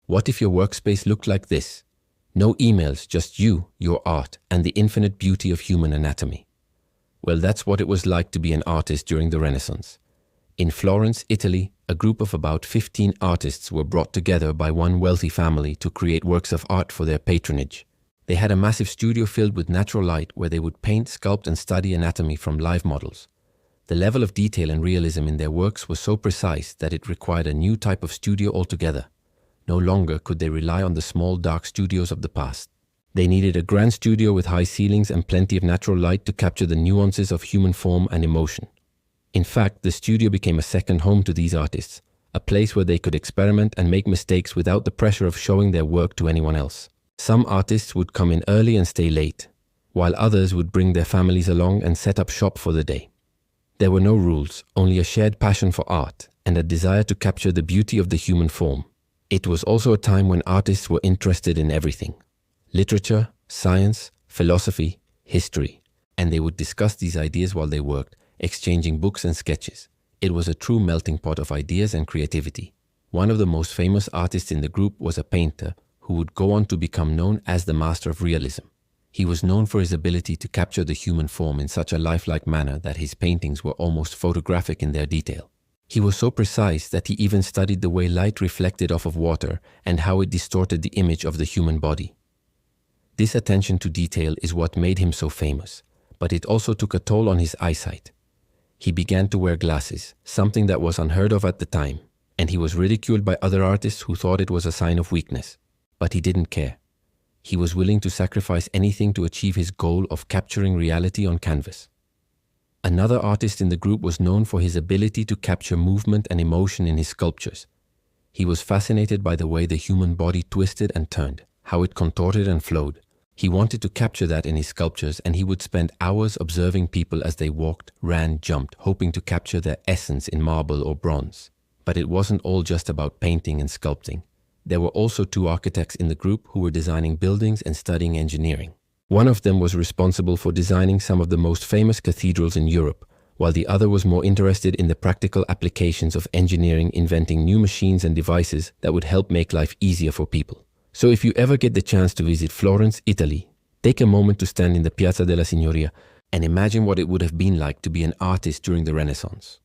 What if your workspace looked like this? No emails, just you, your art, and the infinite beauty of human anatomy. Well, that's what it was like to be an artist during the Renaissance. In Florence, Italy, a group of about 15 artists were brought together by one wealthy family to create works of art for their patronage. They had a massive studio filled with natural light where they would paint, sculpt, and study anatomy from live models. The level of detail and realism in their works was so precise that it required a new type of studio altogether. No longer could they rely on the small, dark studios of the past. They needed a grand studio with high ceilings and plenty of natural light to capture the nuances of human form and emotion. In fact, the studio became a second home to these artists, a place where they could experiment and make mistakes without the pressure of showing their work to anyone else. Some artists would come in early and stay late, while others would bring their families along and set up shop for the day. There were no rules, only a shared passion for art and a desire to capture the beauty of the human form. It was also a time when artists were interested in everything: literature, science, philosophy, history, and they would discuss these ideas while they worked, exchanging books and sketches. It was a true melting pot of ideas and creativity. One of the most famous artists in the group was a painter who would go on to become known as the master of realism. He was known for his ability to capture the human form in such a lifelike manner that his paintings were almost photographic in their detail. He was so precise that he even studied the way light reflected off of water and how it distorted the image of the human body. This attention to detail is what made him so famous, but it also took a toll on his eyesight. He began to wear glasses, something that was unheard of at the time, and he was ridiculed by other artists who thought it was a sign of weakness. But he didn't care. He was willing to sacrifice anything to achieve his goal of capturing reality on canvas. Another artist in the group was known for his ability to capture movement and emotion in his sculptures. He was fascinated by the way the human body twisted and turned, how it contorted and flowed. He wanted to capture that in his sculptures, and he would spend hours observing people as they walked, ran, jumped, hoping to capture their essence in marble or bronze. But it wasn't all just about painting and sculpting. There were also two architects in the group who were designing buildings and studying engineering. One of them was responsible for designing some of the most famous cathedrals in Europe, while the other was more interested in the practical applications of engineering, inventing new machines and devices that would help make life easier for people. So if you ever get the chance to visit Florence, Italy, take a moment to stand in the Piazza della Signoria and imagine what it would have been like to be an artist during the Renaissance.